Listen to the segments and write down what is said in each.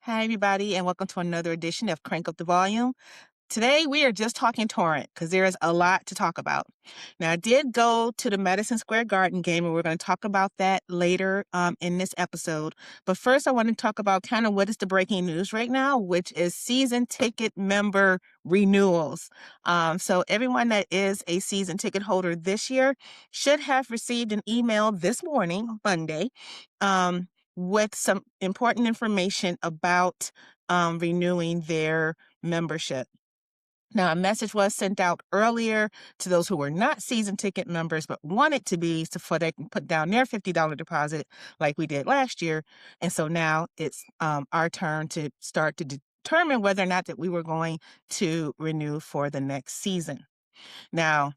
Hi, everybody, and welcome to another edition of Crank Up the Volume. Today, we are just talking Torrent because there is a lot to talk about. Now, I did go to the Madison Square Garden game, and we're going to talk about that later in this episode. But first, I want to talk about kind of what is the breaking news right now, which is season ticket member renewals. So, everyone that is a season ticket holder this year should have received an email this morning, Monday, um, with some important information about renewing their membership. Now, a message was sent out earlier to those who were not season ticket members but wanted to be, so for they can put down their $50 deposit like we did last year. And so now it's our turn to start to determine whether or not that we were going to renew for the next season. Now,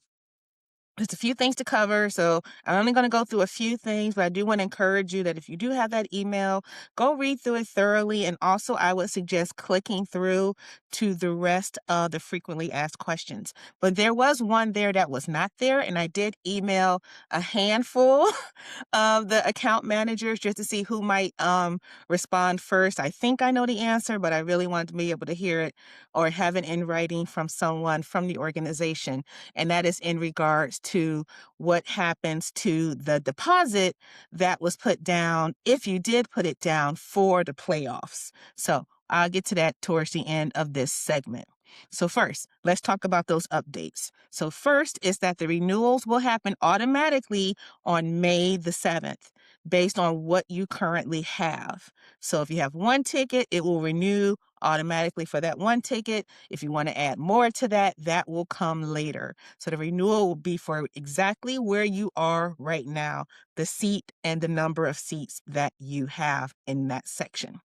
there's a few things to cover, so I'm only going to go through a few things, but I do want to encourage you that if you do have that email, go read through it thoroughly. And also, I would suggest clicking through to the rest of the frequently asked questions. But there was one there that was not there, and I did email a handful of the account managers just to see who might respond first. I think I know the answer, but I really wanted to be able to hear it or have it in writing from someone from the organization. And that is in regards to what happens to the deposit that was put down, if you did put it down for the playoffs. So I'll get to that towards the end of this segment. So first, let's talk about those updates. So first is that the renewals will happen automatically on May the 7th based on what you currently have. So if you have one ticket, it will renew automatically for that one ticket. If you want to add more to that, that will come later. So the renewal will be for exactly where you are right now, the seat and the number of seats that you have in that section.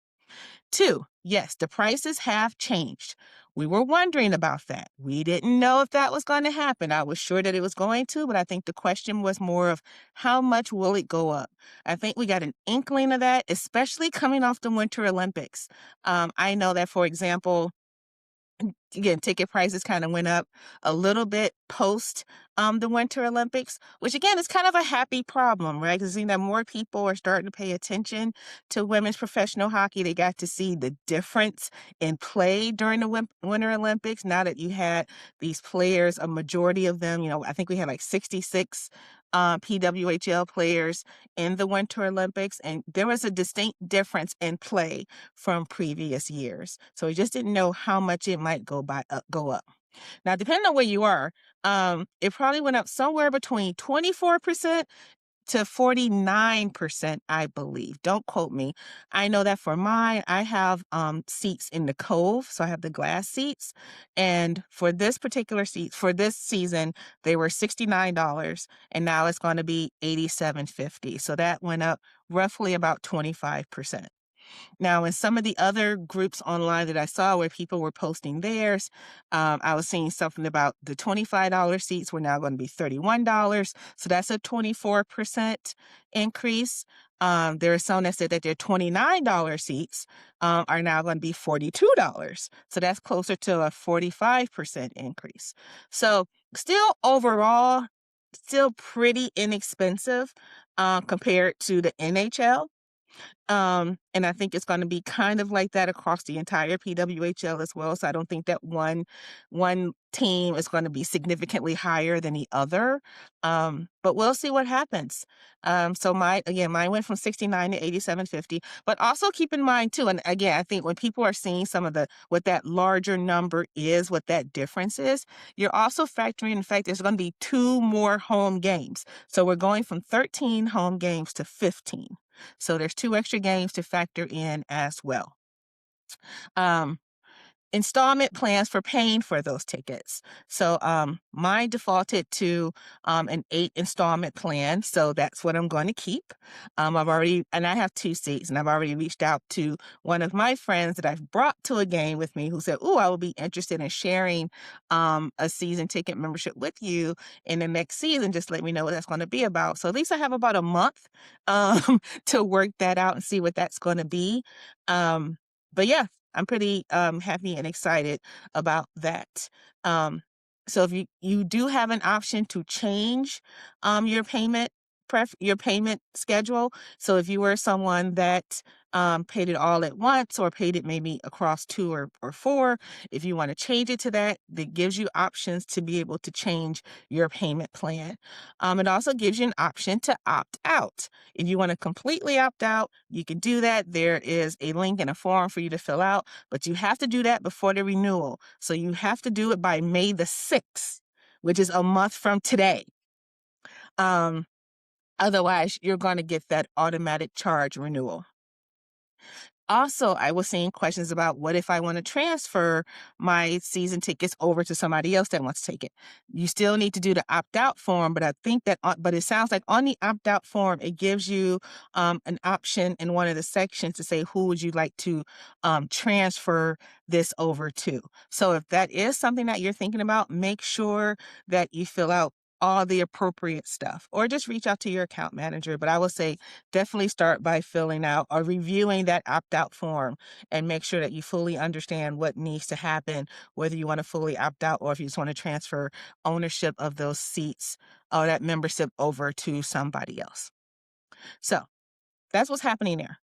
2, yes, the prices have changed. We were wondering about that. We didn't know if that was going to happen. I was sure that it was going to, but I think the question was more of how much will it go up? I think we got an inkling of that, especially coming off the Winter Olympics. I know that, for example, again, ticket prices kind of went up a little bit post the Winter Olympics, which again is kind of a happy problem, right? Because more people are starting to pay attention to women's professional hockey. They got to see the difference in play during the Winter Olympics. Now that you had these players, a majority of them, I think we had like 66 PWHL players in the Winter Olympics, and there was a distinct difference in play from previous years. So we just didn't know how much it might go up. Now, depending on where you are, it probably went up somewhere between 24% to 49%, I believe. Don't quote me. I know that for mine, I have seats in the Cove, so I have the glass seats. And for this particular seat, for this season, they were $69, and now it's going to be $87.50. So that went up roughly about 25%. Now, in some of the other groups online that I saw where people were posting theirs, I was seeing something about the $25 seats were now going to be $31. So that's a 24% increase. There are some that said that their $29 seats are now going to be $42. So that's closer to a 45% increase. So still overall, still pretty inexpensive compared to the NHL. And I think it's gonna be kind of like that across the entire PWHL as well. So I don't think that one team is gonna be significantly higher than the other. But we'll see what happens. So mine went from 69 to 87.50. But also keep in mind too, and again, I think when people are seeing some of what that larger number is, what that difference is, you're also factoring in the fact there's gonna be 2 more home games. So we're going from 13 home games to 15. So there's 2 extra games to factor in as well. Um, Installment plans for paying for those tickets. So mine defaulted to an 8 installment plan. So that's what I'm going to keep. And I have 2 seats, and I've already reached out to one of my friends that I've brought to a game with me who said, "Oh, I will be interested in sharing a season ticket membership with you in the next season. Just let me know what that's going to be about." So at least I have about a month to work that out and see what that's going to be. But yeah, I'm pretty happy and excited about that. So if you do have an option to change your payment your payment schedule. So if you were someone that paid it all at once or paid it maybe across 2 or 4, if you want to change it to that, that gives you options to be able to change your payment plan. It also gives you an option to opt out. If you want to completely opt out, you can do that. There is a link and a form for you to fill out, but you have to do that before the renewal. So you have to do it by May the 6th, which is a month from today. Otherwise, you're going to get that automatic charge renewal. Also, I was seeing questions about what if I want to transfer my season tickets over to somebody else that wants to take it. You still need to do the opt-out form, but I think that, but it sounds like on the opt-out form, it gives you an option in one of the sections to say who would you like to transfer this over to. So if that is something that you're thinking about, make sure that you fill out all the appropriate stuff, or just reach out to your account manager. But I will say definitely start by filling out or reviewing that opt-out form and make sure that you fully understand what needs to happen, whether you want to fully opt out or if you just want to transfer ownership of those seats or that membership over to somebody else. So that's what's happening there.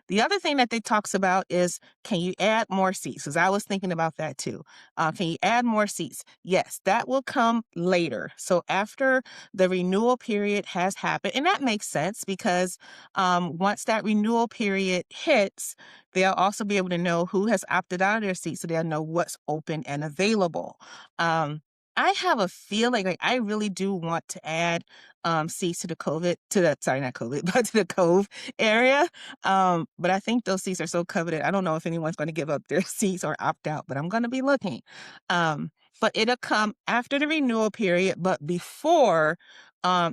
The other thing that they talks about is, can you add more seats? Because I was thinking about that too. Can you add more seats? Yes, that will come later. So after the renewal period has happened, and that makes sense because once that renewal period hits, they'll also be able to know who has opted out of their seats, so they'll know what's open and available. I have a feeling like I really do want to add seats to the not COVID, but to the Cove area. But I think those seats are so coveted. I don't know if anyone's going to give up their seats or opt out, but I'm going to be looking. But it'll come after the renewal period, but before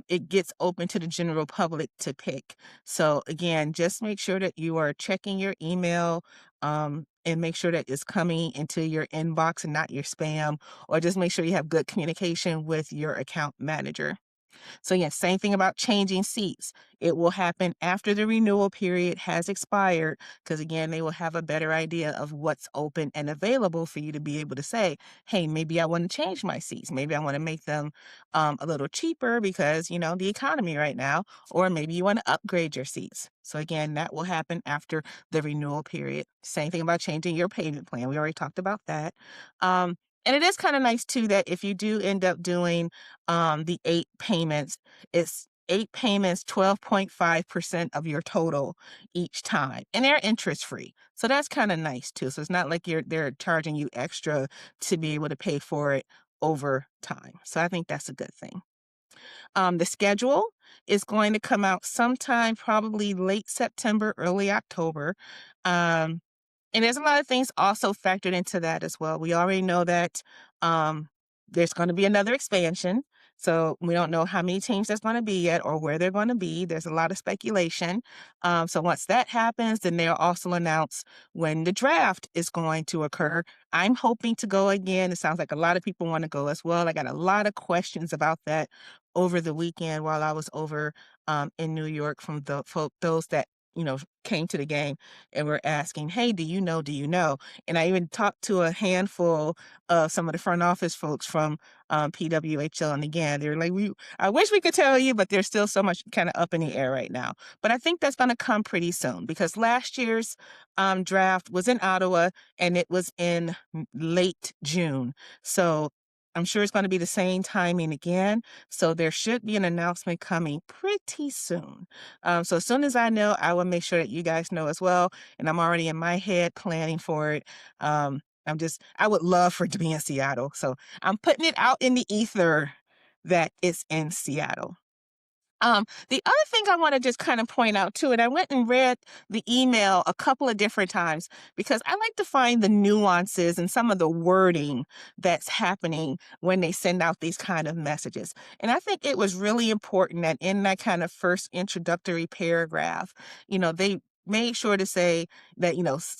it gets open to the general public to pick. So again, just make sure that you are checking your email and make sure that it's coming into your inbox and not your spam, or just make sure you have good communication with your account manager. So yes, same thing about changing seats. It will happen after the renewal period has expired, because again, they will have a better idea of what's open and available for you to be able to say, hey, maybe I want to change my seats. Maybe I want to make them a little cheaper because, the economy right now, or maybe you want to upgrade your seats. So again, that will happen after the renewal period. Same thing about changing your payment plan. We already talked about that. And it is kind of nice too that if you do end up doing the 8 payments, it's 8 payments, 12.5% of your total each time, and they're interest free. So that's kind of nice too. So it's not like they're charging you extra to be able to pay for it over time. So I think that's a good thing. The schedule is going to come out sometime probably late September, early October. Um, and there's a lot of things also factored into that as well. We already know that there's going to be another expansion. So we don't know how many teams there's going to be yet or where they're going to be. There's a lot of speculation. So once that happens, then they'll also announce when the draft is going to occur. I'm hoping to go again. It sounds like a lot of people want to go as well. I got a lot of questions about that over the weekend while I was over in New York from those that came to the game and were asking, hey, do you know? Do you know? And I even talked to a handful of some of the front office folks from PWHL. And again, they're like, I wish we could tell you, but there's still so much kind of up in the air right now. But I think that's going to come pretty soon because last year's draft was in Ottawa and it was in late June. So I'm sure it's going to be the same timing again. So there should be an announcement coming pretty soon. So as soon as I know, I will make sure that you guys know as well. And I'm already in my head planning for it. I would love for it to be in Seattle. So I'm putting it out in the ether that it's in Seattle. The other thing I want to just kind of point out too, and I went and read the email a couple of different times because I like to find the nuances and some of the wording that's happening when they send out these kind of messages. And I think it was really important that in that kind of first introductory paragraph, they made sure to say that,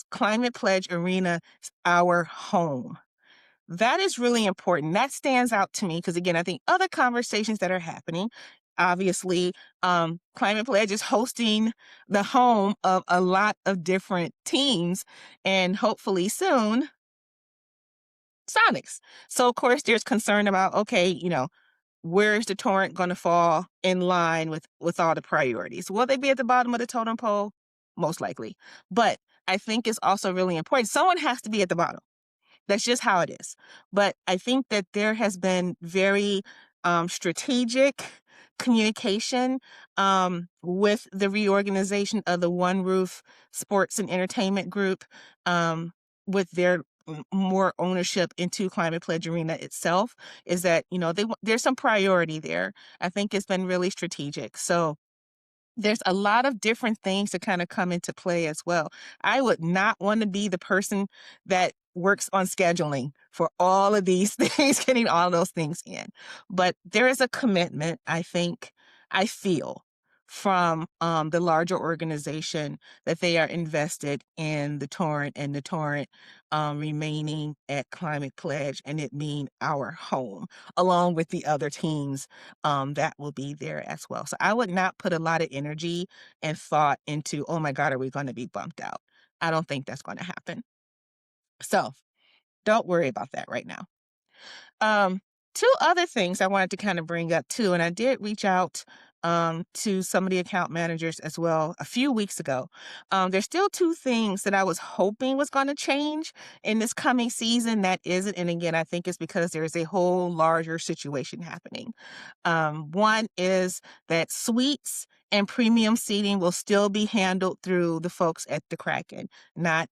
Climate Pledge Arena is our home. That is really important. That stands out to me because, again, I think other conversations that are happening, obviously, Climate Pledge is hosting the home of a lot of different teams and hopefully soon Sonics. So, of course, there's concern about, okay, where is the Torrent going to fall in line with all the priorities? Will they be at the bottom of the totem pole? Most likely. But I think it's also really important. Someone has to be at the bottom. That's just how it is. But I think that there has been very strategic communication with the reorganization of the One Roof Sports and Entertainment Group, with their more ownership into Climate Pledge Arena itself. Is that, there's some priority there. I think it's been really strategic. So there's a lot of different things to kind of come into play as well. I would not want to be the person that works on scheduling for all of these things, getting all those things in. But there is a commitment, I feel, from the larger organization that they are invested in the Torrent and the Torrent remaining at Climate Pledge and it being our home, along with the other teams that will be there as well. So I would not put a lot of energy and thought into, oh my God, are we going to be bumped out? I don't think that's going to happen. So don't worry about that right now. Um, Two other things I wanted to kind of bring up too, and I did reach out to some of the account managers as well a few weeks ago. There's still two things that I was hoping was going to change in this coming season that isn't, and again, I think it's because there is a whole larger situation happening. One is that suites and premium seating will still be handled through the folks at the Kraken, not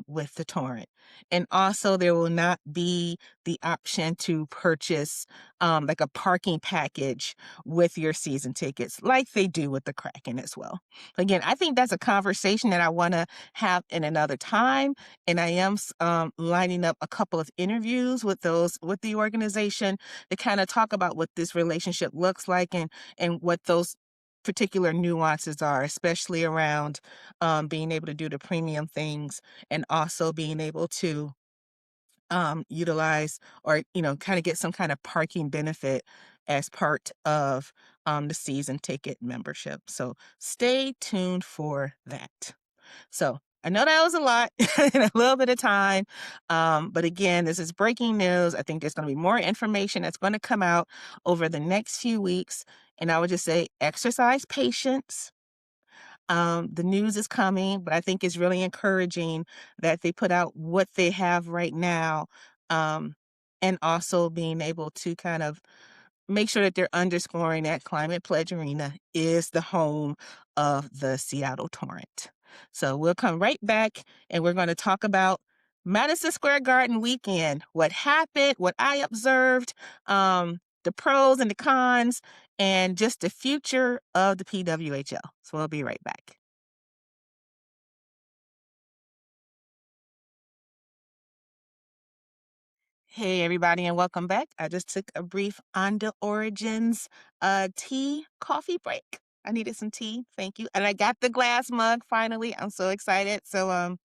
with the Torrent. And also, there will not be the option to purchase like a parking package with your season tickets, like they do with the Kraken as well. Again, I think that's a conversation that I want to have in another time, and I am lining up a couple of interviews with the organization to kind of talk about what this relationship looks like and what those particular nuances are, especially around being able to do the premium things and also being able to utilize or kind of get some kind of parking benefit as part of the season ticket membership. So stay tuned for that. So I know that was a lot in a little bit of time. But again, this is breaking news. I think there's going to be more information that's going to come out over the next few weeks. And I would just say exercise patience. The news is coming, but I think it's really encouraging that they put out what they have right now, and also being able to kind of make sure that they're underscoring that Climate Pledge Arena is the home of the Seattle Torrent. So we'll come right back and we're going to talk about Madison Square Garden weekend, what happened, what I observed, the pros and the cons, and just the future of the PWHL. So we'll be right back. Hey everybody, and welcome back. I just took a brief On the Origins tea coffee break. I needed some tea, thank you. And I got the glass mug finally. I'm so excited. So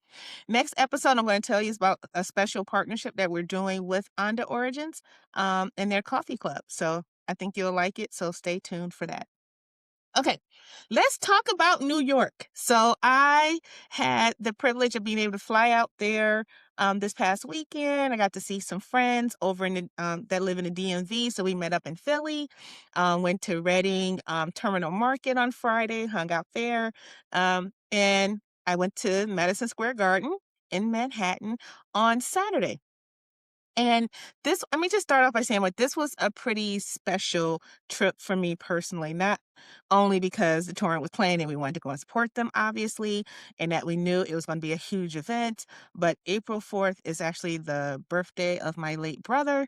next episode I'm going to tell you about a special partnership that we're doing with On the Origins and their coffee club. So I think you'll like it. So stay tuned for that. Okay, let's talk about New York. So I had the privilege of being able to fly out there this past weekend. I got to see some friends over in the, that live in the DMV. So we met up in Philly, went to Reading Terminal Market on Friday, hung out there, and I went to Madison Square Garden in Manhattan on Saturday. And let me just start off by saying, like, this was a pretty special trip for me personally, not only because the Torrent was playing and we wanted to go and support them, obviously, and that we knew it was going to be a huge event, but April 4th is actually the birthday of my late brother.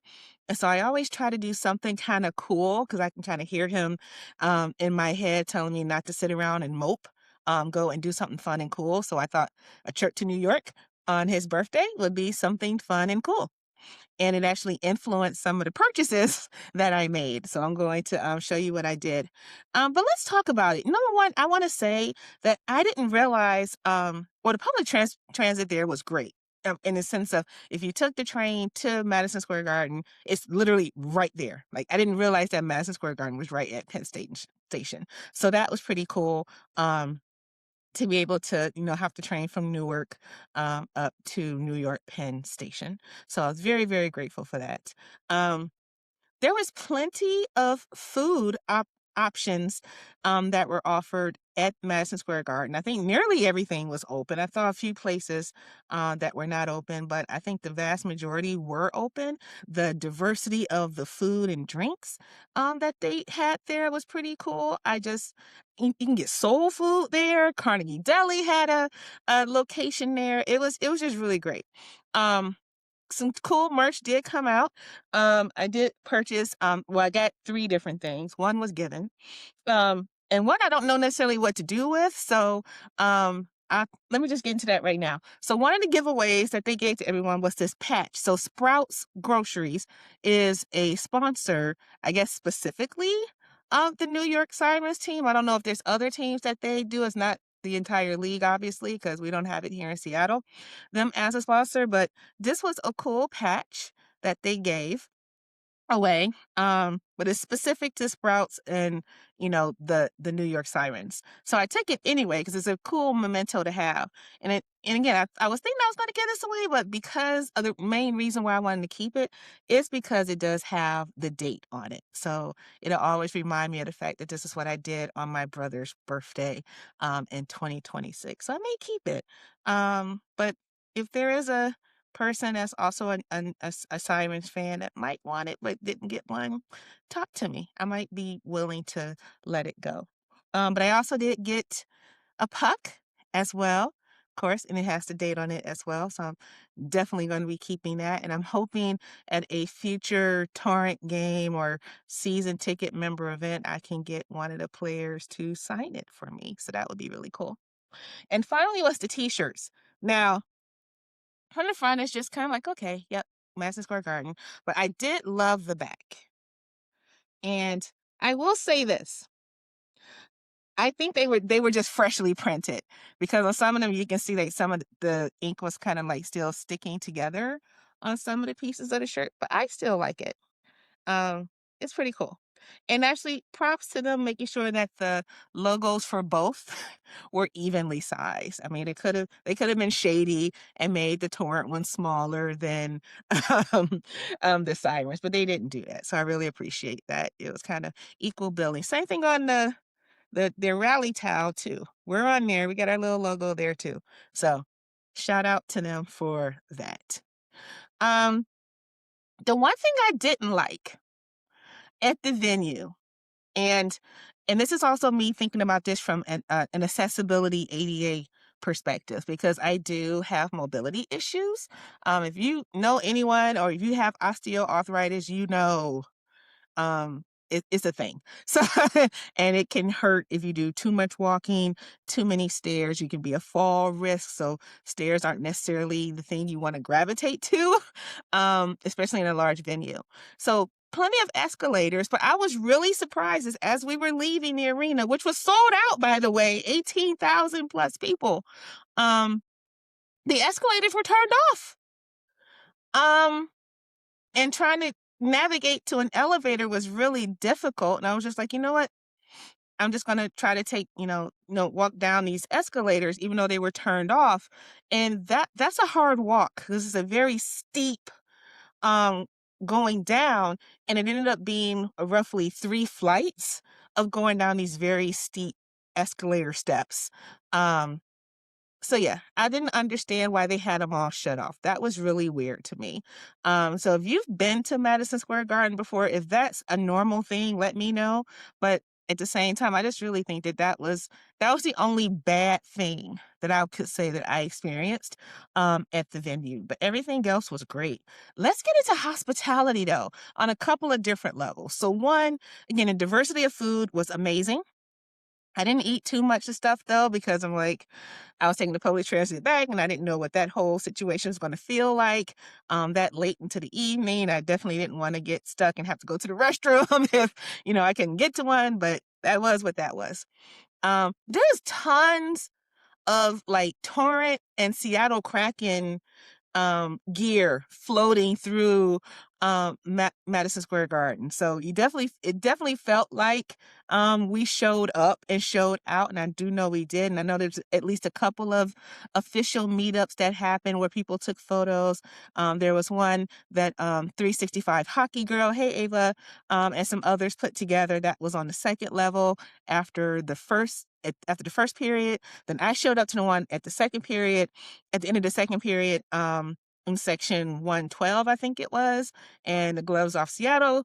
And so I always try to do something kind of cool because I can kind of hear him in my head telling me not to sit around and mope, go and do something fun and cool. So I thought a trip to New York on his birthday would be something fun and cool, and it actually influenced some of the purchases that I made. So I'm going to show you what I did. But let's talk about it. Number one, I want to say that I didn't realize, well, the public transit there was great. In the sense of if you took the train to Madison Square Garden, it's literally right there. Like I didn't realize that Madison Square Garden was right at Penn Station. So that was pretty cool. To be able to, have to train from Newark up to New York Penn Station. So I was very, very grateful for that. Um, there was plenty of food options that were offered at Madison Square Garden. I think nearly everything was open. I saw a few places that were not open, but I think the vast majority were open. The diversity of the food and drinks that they had there was pretty cool. You can get soul food there. Carnegie Deli had a location there. It was just really great. Um, some cool merch did come out. I did purchase, well, I got 3 different things. One was given. And one I don't know necessarily what to do with. So, let me just get into that right now. So one of the giveaways that they gave to everyone was this patch. So Sprouts Groceries is a sponsor, I guess, specifically of the New York Sirens team. I don't know if there's other teams that they do. It's not the entire league, obviously, because we don't have it here in Seattle, them as a sponsor. But this was a cool patch that they gave away, but it's specific to Sprouts and, the New York Sirens. So I took it anyway because it's a cool memento to have. And again, I was thinking I was going to give this away, but because of the main reason why I wanted to keep it is because it does have the date on it. So it'll always remind me of the fact that this is what I did on my brother's birthday in 2026. So I may keep it. But if there is a person that's also a Sirens fan that might want it but didn't get one, talk to me. I might be willing to let it go. But I also did get a puck as well, of course, and it has the date on it as well. So I'm definitely going to be keeping that. And I'm hoping at a future Torrent game or season ticket member event, I can get one of the players to sign it for me. So that would be really cool. And finally was the t-shirts. Now, from the front, it's just kind of like, okay, yep, Madison Square Garden. But I did love the back. And I will say this. I think they were just freshly printed because on some of them you can see like some of the ink was kind of like still sticking together on some of the pieces of the shirt, but I still like it. It's pretty cool. And actually, props to them making sure that the logos for both were evenly sized. I mean, they could have been shady and made the Torrent one smaller than um, the Sirens, but they didn't do that. So I really appreciate that. It was kind of equal billing. Same thing on their rally towel too. We're on there. We got our little logo there too. So shout out to them for that. Um, the one thing I didn't like at the venue, and this is also me thinking about this from an accessibility ADA perspective, because I do have mobility issues. If you know anyone or if you have osteoarthritis, it's a thing. So, and it can hurt if you do too much walking, too many stairs. You can be a fall risk. So stairs aren't necessarily the thing you want to gravitate to, especially in a large venue. So plenty of escalators, but I was really surprised as we were leaving the arena, which was sold out, by the way, 18,000 plus people. Um, the escalators were turned off. And trying to navigate to an elevator was really difficult. And I was just like, you know what? I'm just gonna try to take, walk down these escalators, even though they were turned off. And that's a hard walk. This is a very steep um going down, and it ended up being roughly 3 flights of going down these very steep escalator steps. Um so yeah, I didn't understand why they had them all shut off. That was really weird to me. So if you've been to Madison Square Garden before, if that's a normal thing, let me know. But at the same time, I just really think that was the only bad thing that I could say that I experienced at the venue. But everything else was great. Let's get into hospitality though, on a couple of different levels. So one, again, the diversity of food was amazing. I didn't eat too much of stuff though, because I was taking the public transit back and I didn't know what that whole situation was going to feel like that late into the evening. I definitely didn't want to get stuck and have to go to the restroom if, I couldn't get to one, but that was what that was. There's tons of like Torrent and Seattle Kraken gear floating through Madison Square Garden. So it definitely felt like we showed up and showed out, and I do know we did. And I know there's at least a couple of official meetups that happened where people took photos. There was one that 365 Hockey Girl, hey Ava, and some others put together that was on the second level after the first period. Then I showed up to the one at the second period. At the end of the second period, in section 112, I think it was, and the Gloves Off Seattle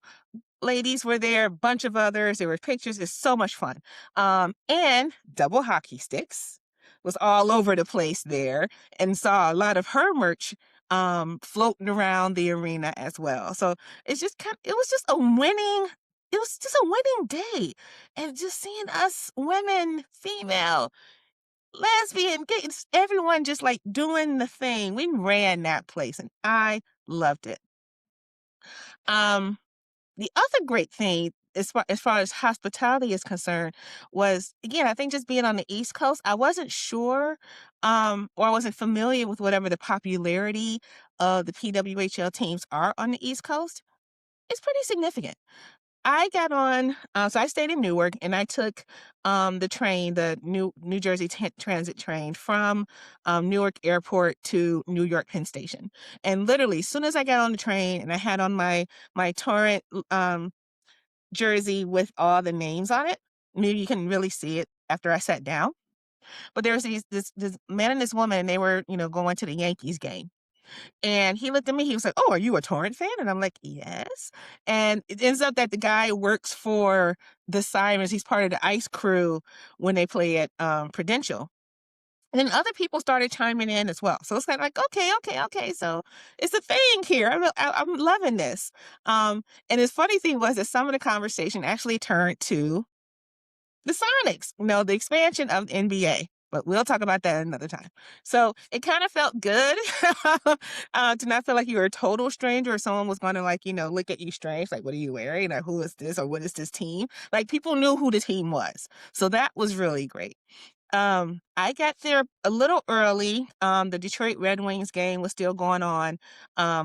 ladies were there, a bunch of others. There were pictures. It's so much fun. And double hockey sticks was all over the place there, and saw a lot of her merch floating around the arena as well. So it was just a winning. It was just a winning day, and just seeing us women, female, lesbian, gay, everyone just like doing the thing. We ran that place and I loved it. The other great thing as far as hospitality is concerned was, again, I think just being on the East Coast, I wasn't sure or I wasn't familiar with whatever the popularity of the PWHL teams are on the East Coast. It's pretty significant. I got on, so I stayed in Newark, and I took the train, the New Jersey Transit train from Newark Airport to New York Penn Station. And literally, as soon as I got on the train, and I had on my Torrent jersey with all the names on it, maybe you can really see it after I sat down. But there was this man and this woman, and they were going to the Yankees game. And he looked at me, he was like, "Oh, are you a Torrent fan?" And I'm like, "Yes." And it ends up that the guy works for the Sirens. He's part of the ice crew when they play at Prudential. And then other people started chiming in as well. So it's kind of like, okay, okay, okay. So it's a thing here. I'm loving this. And his funny thing was that some of the conversation actually turned to the Sonics, the expansion of the NBA. But we'll talk about that another time. So it kind of felt good to not feel like you were a total stranger or someone was going to look at you strange, like, what are you wearing? Or who is this? Or what is this team? Like, people knew who the team was. So that was really great. I got there a little early. The Detroit Red Wings game was still going on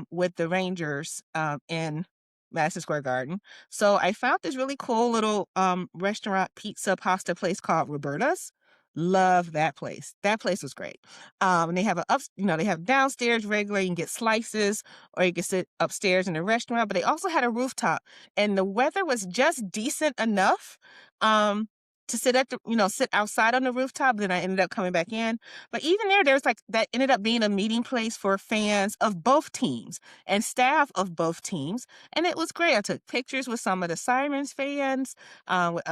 with the Rangers in Madison Square Garden. So I found this really cool little restaurant pizza pasta place called Roberta's. Love that place. That place was great. And they have they have downstairs regular, you can get slices, or you can sit upstairs in the restaurant, but they also had a rooftop, and the weather was just decent enough to sit outside on the rooftop. Then I ended up coming back in. But even there's like that ended up being a meeting place for fans of both teams and staff of both teams. And it was great. I took pictures with some of the Sirens fans, with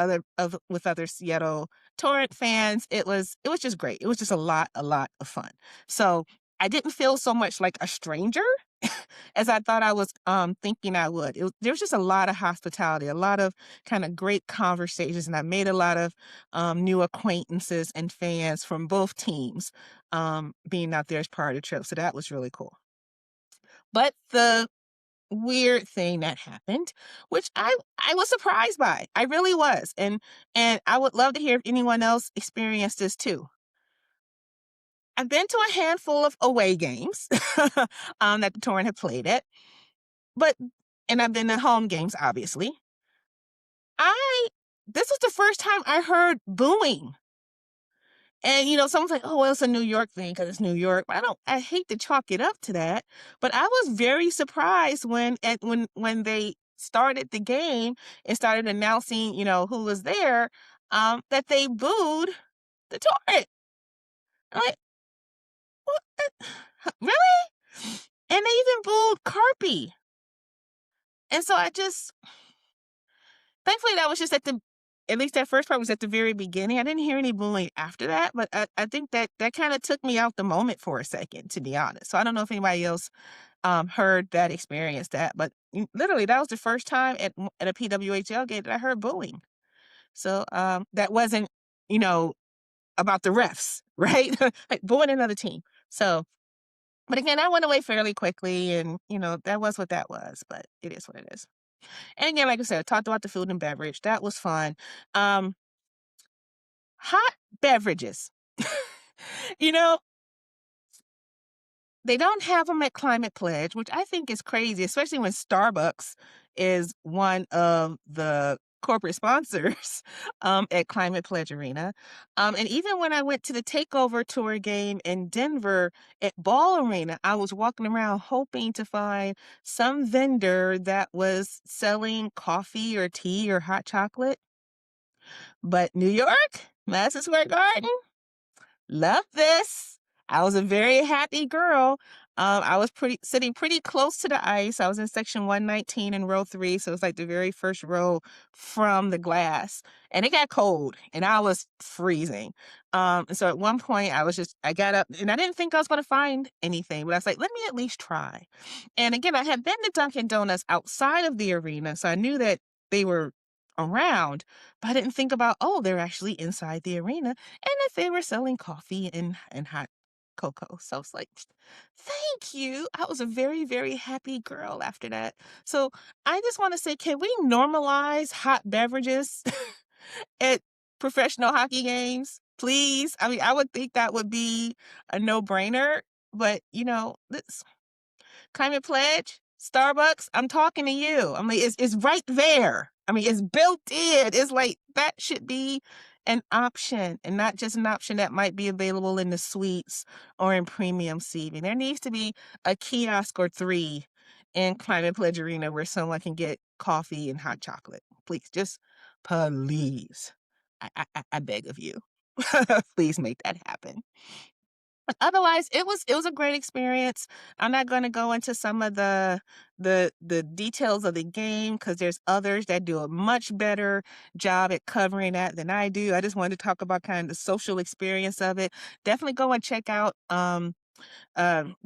other Seattle Torrent fans. It was just great. It was just a lot of fun. So I didn't feel so much like a stranger as I thought I was thinking I would. There was just a lot of hospitality, a lot of kind of great conversations, and I made a lot of new acquaintances and fans from both teams being out there as part of the trip. So that was really cool. But the weird thing that happened, which I was surprised by, I really was, and I would love to hear if anyone else experienced this too. I've been to a handful of away games that the Torrent had played at. But and I've been to home games, obviously. This was the first time I heard booing. And, someone's like, "Oh, well, it's a New York thing because it's New York." But I hate to chalk it up to that. But I was very surprised when they started the game and started announcing, who was there, that they booed the Torrent. I'm like, what? Really? And they even booed Carpy. And so thankfully, that was just at least that first part was at the very beginning. I didn't hear any booing after that, but I think that kind of took me out the moment for a second, to be honest. So I don't know if anybody else heard that, experienced that, but literally that was the first time at a PWHL game that I heard booing. So that wasn't, about the refs, right? Like booing another team. So, but again, I went away fairly quickly, and that was what that was. But it is what it is. And again, like I said, I talked about the food and beverage. That was fun. Hot beverages. You know, They don't have them at Climate Pledge, which I think is crazy, especially when Starbucks is one of the corporate sponsors at Climate Pledge Arena. And even when I went to the Takeover Tour game in Denver at Ball Arena, I was walking around hoping to find some vendor that was selling coffee or tea or hot chocolate. But New York, Madison Square Garden, love this. I was a very happy girl. I was sitting pretty close to the ice. I was in section 119 in row 3, so it was like the very first row from the glass. And it got cold, and I was freezing. And so at one point, I got up, and I didn't think I was going to find anything, but I was like, let me at least try. And again, I had been to Dunkin' Donuts outside of the arena, so I knew that they were around, but I didn't think about, oh, they're actually inside the arena and if they were selling coffee and hot cocoa. So it's like, thank you. I was a very, very happy girl after that. So I just want to say, can we normalize hot beverages at professional hockey games? Please. I mean, I would think that would be a no-brainer, but this Climate Pledge, Starbucks, I'm talking to you. I mean, it's right there. I mean, it's built in. It's like that should be an option and not just an option that might be available in the suites or in premium seating. There needs to be a kiosk or 3 in Climate Pledge Arena where someone can get coffee and hot chocolate. Please, just please. I beg of you. Please make that happen. But otherwise, it was a great experience. I'm not gonna go into some of the details of the game because there's others that do a much better job at covering that than I do. I just wanted to talk about kind of the social experience of it. Definitely go and check out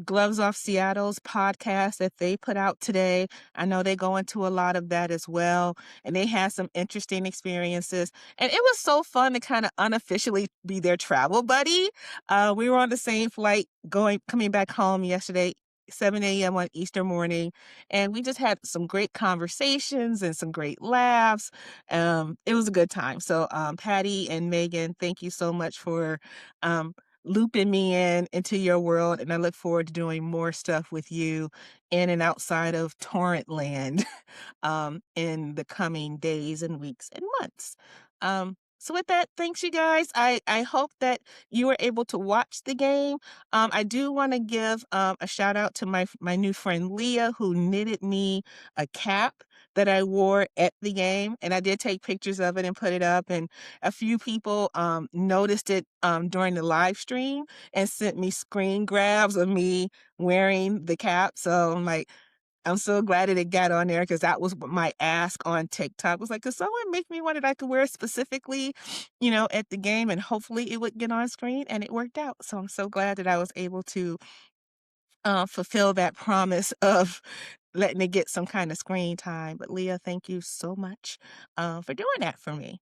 Gloves Off Seattle's podcast that they put out today. I know they go into a lot of that as well, and they had some interesting experiences. And it was so fun to kind of unofficially be their travel buddy. We were on the same flight coming back home yesterday. 7 a.m. on Easter morning, and we just had some great conversations and some great laughs. It was a good time. So, Patty and Megan, thank you so much for um, looping me into your world, and I look forward to doing more stuff with you in and outside of Torrent land in the coming days and weeks and months. So with that, thanks you guys. I hope that you were able to watch the game. I do want to give a shout out to my new friend Leah who knitted me a cap that I wore at the game, and I did take pictures of it and put it up. And a few people noticed it during the live stream and sent me screen grabs of me wearing the cap. So I'm so glad that it got on there because that was my ask on TikTok. Was like, could someone make me one that I could wear specifically, at the game, and hopefully it would get on screen, and it worked out. So I'm so glad that I was able to fulfill that promise of letting it get some kind of screen time. But Leah, thank you so much for doing that for me.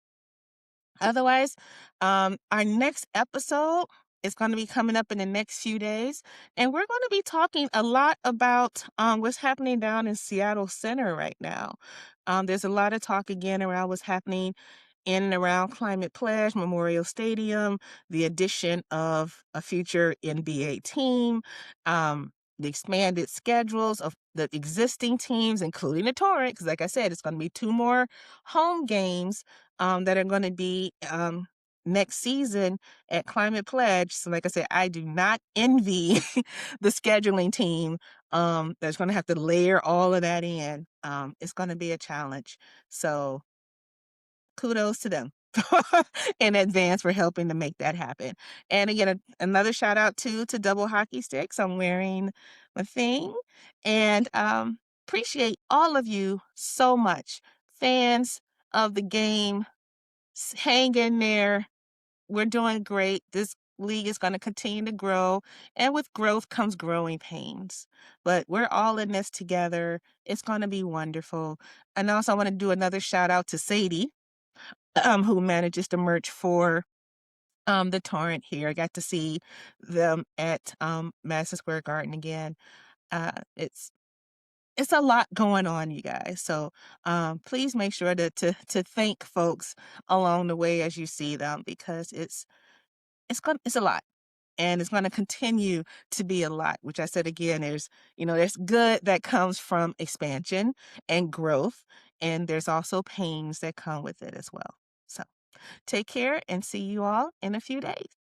Otherwise, our next episode is going to be coming up in the next few days, and we're going to be talking a lot about what's happening down in Seattle Center right now. There's a lot of talk again around what's happening in and around Climate Pledge, Memorial Stadium, the addition of a future NBA team, the expanded schedules of the existing teams, including the Torrent, because like I said, it's going to be 2 more home games that are going to be next season at Climate Pledge. So like I said, I do not envy the scheduling team that's going to have to layer all of that in. It's going to be a challenge. So kudos to them in advance for helping to make that happen. And again, another shout out to Double Hockey Sticks. I'm wearing my thing and appreciate all of you so much. Fans of the game, hang in there. We're doing great. This league is going to continue to grow, and with growth comes growing pains. But we're all in this together. It's going to be wonderful. And also, I want to do another shout out to Sadie, who manages the merch for the Torrent here. I got to see them at Madison Square Garden again. It's a lot going on, you guys. So please make sure to thank folks along the way as you see them because it's a lot. and it's going to continue to be a lot, which I said again, there's good that comes from expansion and growth, and there's also pains that come with it as well. So take care and see you all in a few days.